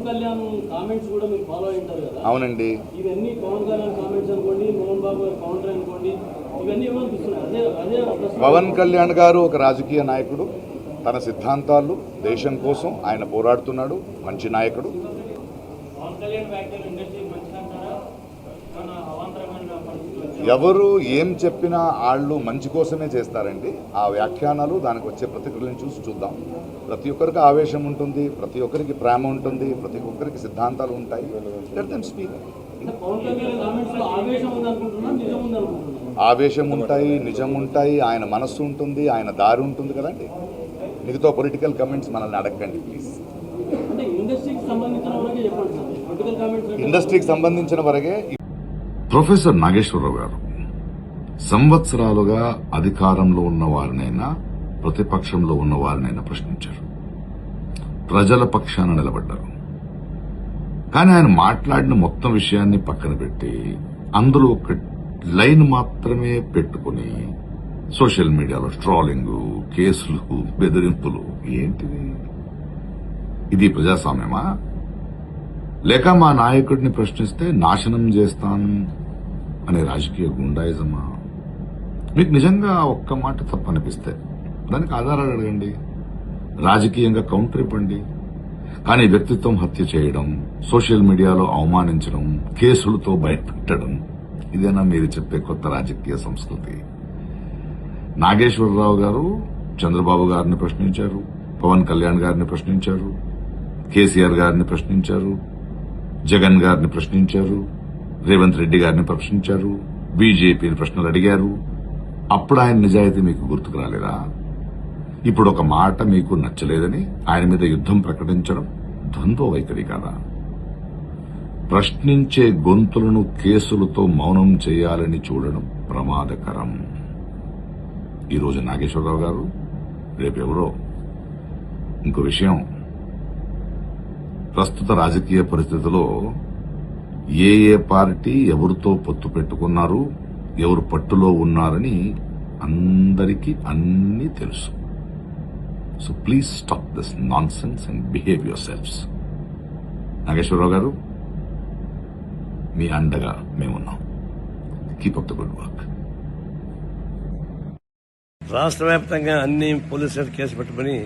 Kalyan comments కూడా మీరు follow అయ్యింటారు కదా? అవునండి. ఇవన్నీ పవన్ కళ్యాణ్ కామెంట్స్ అనుకోండి, మోహన్ బాబు కౌంటర్ అనుకోండి, ఇవన్నీ ఏమనిపిస్తున్నాయి? అదే పవన్ కళ్యాణ్ గారు ఒక రాజకీయ నాయకుడు. తన సిద్ధాంతాలు దేశం కోసం ఆయన పోరాడుతున్నాడు. మంచి నాయకుడు. పవన్ కళ్యాణ్ వ్యాఖ్యలు ఇండస్ట్రీ మంచిదంటారా? మన అవాంతరమైన పరిస్థితులు ఎవరు ఏం చెప్పినా వాళ్ళు మంచి కోసమే చేస్తారండి. ఆ వ్యాఖ్యానాలు దానికి వచ్చే ప్రతిక్రియలను చూసి చూద్దాం. ప్రతి ఒక్కరికి ఆవేశం ఉంటుంది, ప్రతి ఒక్కరికి ప్రేమ ఉంటుంది, ప్రతి ఒక్కరికి సిద్ధాంతాలు ఉంటాయి. Let them speak. Pawan Kalyan comments లో ఆవేశం ఉందనుకుంటున్నా, నిజం ఉందనుకుంటున్నా? ఆవేశం ఉంటాయి, నిజం ఉంటాయి, ఆయన మనస్సు ఉంటుంది, ఆయన దారి ఉంటుంది కదండి. మిగతా పొలిటికల్ కమెంట్స్ మనల్ని అడగండి ప్లీజ్. అంటే ఇండస్ట్రీకి సంబంధించిన వరకే చెప్పండి సార్. పొలిటికల్ కామెంట్స్ ఇండస్ట్రీకి సంబంధించిన వరకే. ప్రొఫెసర్ నాగేశ్వరరావు గారు సంవత్సరాలుగా అధికారంలో ఉన్న వారినైనా ప్రతిపక్షంలో ఉన్న వారినైనా ప్రశ్నించారు. ప్రజల పక్షాన నిలబడ్డారు. కానీ ఆయన మాట్లాడిన మొత్తం విషయాన్ని పక్కన పెట్టి అందులో ఒక లైన్ మాత్రమే పెట్టుకుని సోషల్ మీడియాలో ట్రోలింగ్, కేసులు, బెదిరింపులు. ఏంటిది? ఇది ప్రజాస్వామ్యమా? లేక మా నాయకుడిని ప్రశ్నిస్తే నాశనం చేస్తాను అనే రాజకీయ గుండాయిజమా? మీకు నిజంగా ఒక్క మాట తప్పనిపిస్తే దానికి ఆధారాలు అడగండి, రాజకీయంగా కౌంటర్ ఇవ్వండి. కానీ వ్యక్తిత్వం హత్య చేయడం, సోషల్ మీడియాలో అవమానించడం, కేసులతో భయపెట్టడం, ఇదేనా మీరు చెప్పే కొత్త రాజకీయ సంస్కృతి? నాగేశ్వరరావు గారు చంద్రబాబు గారిని ప్రశ్నించారు, పవన్ కళ్యాణ్ గారిని ప్రశ్నించారు, కేసీఆర్ గారిని ప్రశ్నించారు, జగన్ గారిని ప్రశ్నించారు, రేవంత్ రెడ్డి గారిని ప్రశ్నించారు, బీజేపీని ప్రశ్నలు అడిగారు. అప్పుడు ఆయన నిజాయితీ మీకు గుర్తుకు రాలేదా? ఇప్పుడు ఒక మాట మీకు నచ్చలేదని ఆయన మీద యుద్దం ప్రకటించడం ద్వంద్వ వైఖరి కాదా? ప్రశ్నించే గొంతులను కేసులతో మౌనం చేయాలని చూడడం ప్రమాదకరం. ఈరోజు నాగేశ్వరరావు గారు, రేపెవరో. ఇంకో విషయం, ప్రస్తుత రాజకీయ పరిస్థితుల్లో ఏ పార్టీ ఎవరితో పొత్తు పెట్టుకున్నారు, ఎవరు పట్టులో ఉన్నారని అందరికీ అన్నీ తెలుసు. So please stop this nonsense and behave your selfs. Nageswara Rao గారు, మీ అండగా మేమున్నాం. Keep up the good work. రాష్ట్ర వ్యాప్తంగా అన్ని పోలీసులు కేసు పెట్టుకుని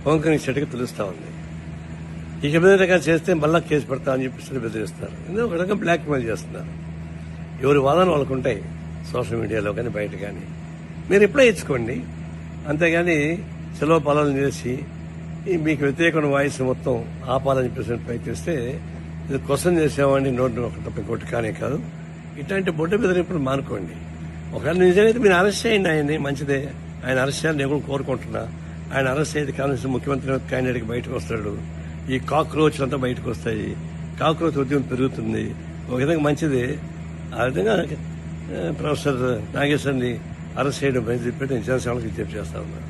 పవన్ కళ్యాణ్ చెట్టుకు తెలుస్తా ఉంది. ఇక మీద చేస్తే మళ్ళా కేసు పెడతా అని చెప్పి బెదిరిస్తారు. ఎందుకు ఒక రకంగా బ్లాక్ మెయిల్ చేస్తున్నారు. ఎవరి వాదన వాళ్ళకు ఉంటాయి, సోషల్ మీడియాలో కానీ బయట కానీ. మీరు రిప్లై ఇచ్చుకోండి, అంతేగాని సెలవు పాలన చేసి మీకు వ్యతిరేకమైన వాయిస్ మొత్తం ఆపాలని చెప్పేసి ప్రయత్నిస్తే ఇది క్వశ్చన్ చేసామని నోటి తప్ప ఇంకోటి కానే కాదు. ఇట్లాంటి బొడ్డ బెదిరింపులు మానుకోండి. ఒకవేళ నిజమైతే మీరు అరెస్ట్ చేయండి, ఆయన్ని మంచిదే. ఆయన అరెస్ట్ చేయాలని నేను కూడా కోరుకుంటున్నా. ఆయన అరెస్ట్ అయితే కాంగ్రెస్ ముఖ్యమంత్రి క్యాండిడేట్ బయటకు వస్తాడు. ఈ కాక్రోచ్లంతా బయటకు వస్తాయి, కాక్రోచ్ ఉద్యమం పెరుగుతుంది. ఒక విధంగా మంచిది. ఆ విధంగా ప్రొఫెసర్ నాగేశ్వరిని అరెస్ట్ చేయడం బయట చెప్పి నేను జనసేనకు విజ్ఞప్తి చేస్తా ఉన్నాను.